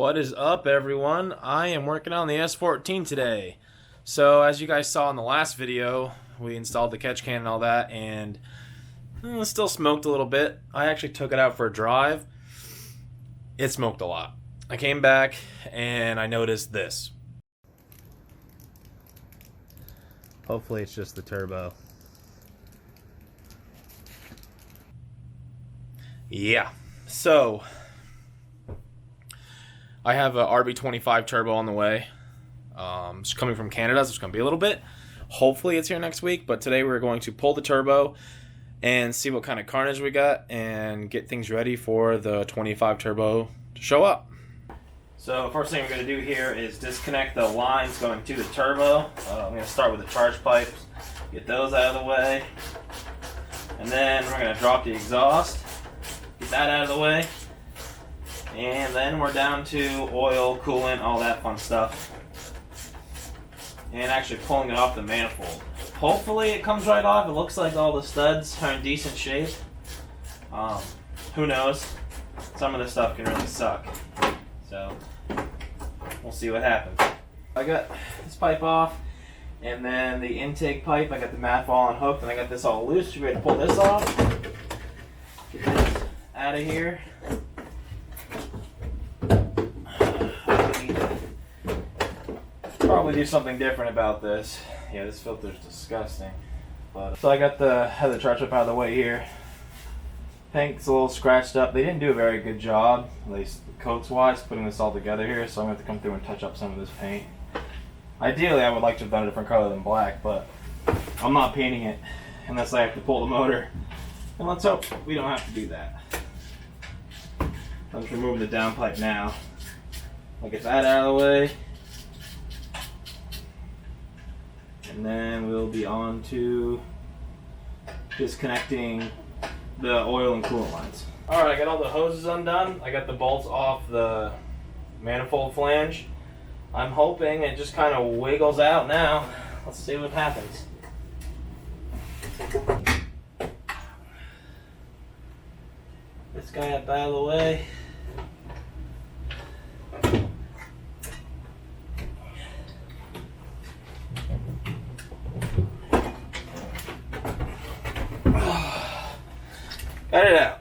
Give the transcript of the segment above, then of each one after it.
What is up, everyone? I am working on the S14 today. So as you guys saw in the last video, we installed the catch can and all that, and it still smoked a little bit. I actually took it out for a drive. It smoked a lot. I came back and I noticed this. Hopefully it's just the turbo. Yeah, so I have a RB20 turbo on the way. It's coming from Canada, so it's going to be a little bit. Hopefully it's here next week, but today we're going to pull the turbo and see what kind of carnage we got and get things ready for the 25 turbo to show up. So first thing we're going to do here is disconnect the lines going to the turbo. I'm going to start with the charge pipes, get those out of the way, and then we're going to drop the exhaust, get that out of the way. And then we're down to oil, coolant, all that fun stuff. And actually pulling it off the manifold. Hopefully it comes right off. It looks like all the studs are in decent shape. Who knows? Some of the stuff can really suck. So, we'll see what happens. I got this pipe off, and then the intake pipe, I got the mat ball unhooked, and I got this all loose. We're ready to pull this off. Get this out of here. Probably do something different about this. Yeah, this filter's disgusting. So I got the charge up out of the way here. Tank's a little scratched up. They didn't do a very good job, at least coats wise, putting this all together here, so I'm going to have to come through and touch up some of this paint. Ideally I would like to have done a different color than black, but I'm not painting it unless I have to pull the motor. And let's hope we don't have to do that. I'm just removing the downpipe now. I'll get that out of the way. And then we'll be on to disconnecting the oil and coolant lines. Alright, I got all the hoses undone. I got the bolts off the manifold flange. I'm hoping it just kind of wiggles out now. Let's see what happens. This guy up out of the way. Got it out.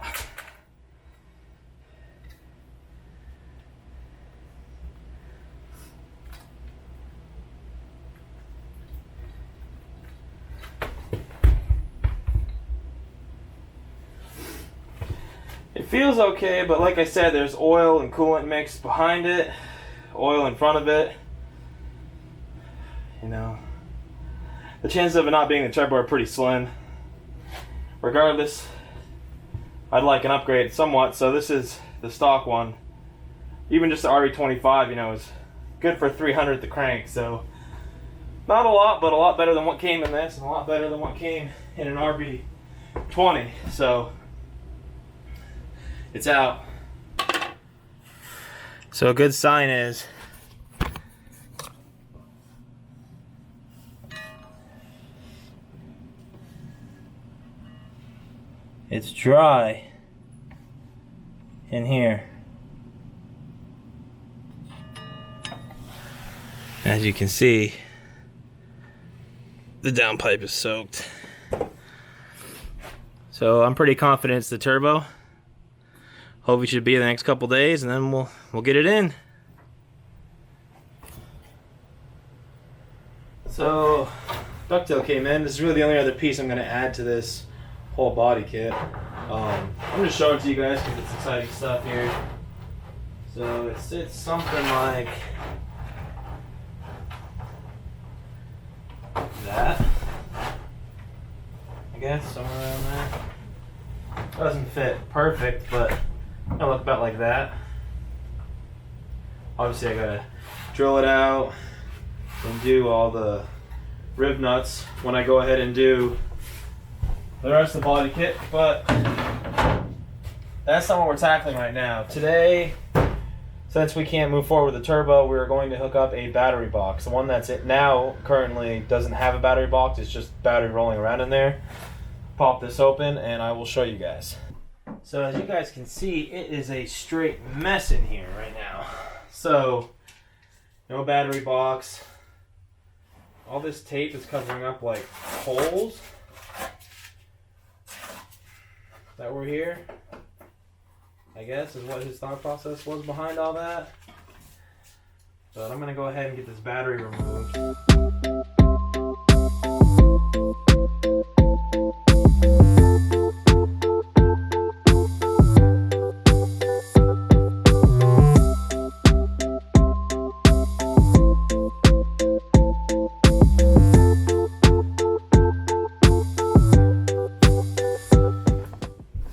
It feels okay, but like I said, there's oil and coolant mixed behind it, oil in front of it. You know, the chances of it not being the turbo are pretty slim. Regardless, I'd like an upgrade somewhat, so this is the stock one. Even just the RB20, you know, is good for 300 the crank, so not a lot, but a lot better than what came in this, and a lot better than what came in an RB20, so it's out. So a good sign is it's dry in here. As you can see, the downpipe is soaked. So I'm pretty confident it's the turbo. Hope we should be in the next couple days, and then we'll get it in. So ducktail came in. This is really the only other piece I'm going to add to this whole body kit. I'm just showing it to you guys because it's exciting stuff here. So it sits something like that, I guess, somewhere around there. Doesn't fit perfect, but it'll look about like that. Obviously I gotta drill it out and do all the rib nuts when I go ahead and do the rest of the body kit, but that's not what we're tackling right now. Today, since we can't move forward with the turbo, we're going to hook up a battery box. The one that's now currently doesn't have a battery box, it's just battery rolling around in there. Pop this open and I will show you guys. So as you guys can see, it is a straight mess in here right now. So, no battery box. All this tape is covering up like holes that were here, I guess is what his thought process was behind all that. But I'm going to go ahead and get this battery removed.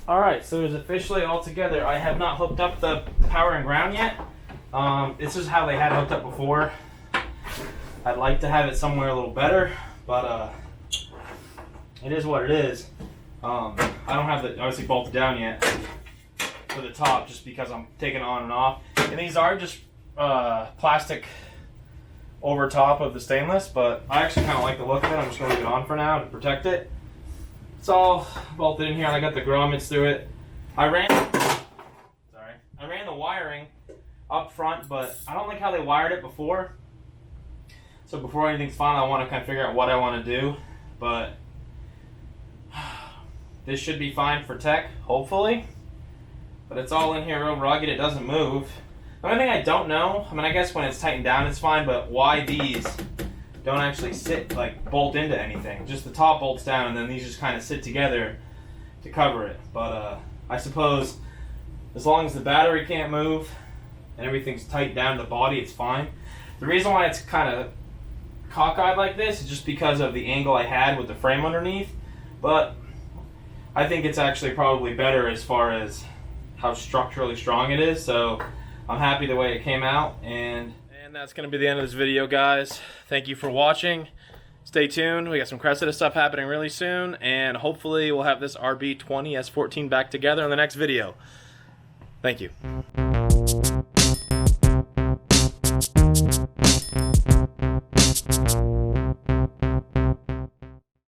Alright, so it's officially all together. I have not hooked up the power and ground yet. This is how they had it hooked up before. I'd like to have it somewhere a little better, but it is what it is. I don't have it obviously bolted down yet for the top just because I'm taking it on and off. And these are just plastic over top of the stainless, but I actually kind of like the look of it. I'm just going to leave it on for now to protect it. It's all bolted in here, and I got the grommets through it. I ran the wiring up front, but I don't like how they wired it before. So before anything's final, I want to kind of figure out what I want to do. But this should be fine for tech, hopefully. But it's all in here real rugged. It doesn't move. The only thing I don't know, I mean, I guess when it's tightened down, it's fine. But why these don't actually sit, like, bolt into anything? Just the top bolts down, and then these just kind of sit together to cover it. But I suppose as long as the battery can't move and everything's tight down to the body, it's fine. The reason why it's kind of cockeyed like this is just because of the angle I had with the frame underneath. But I think it's actually probably better as far as how structurally strong it is. So I'm happy the way it came out. And that's going to be the end of this video, guys. Thank you for watching. Stay tuned. We got some Cressida stuff happening really soon. And hopefully we'll have this RB20 S14 back together in the next video. Thank you.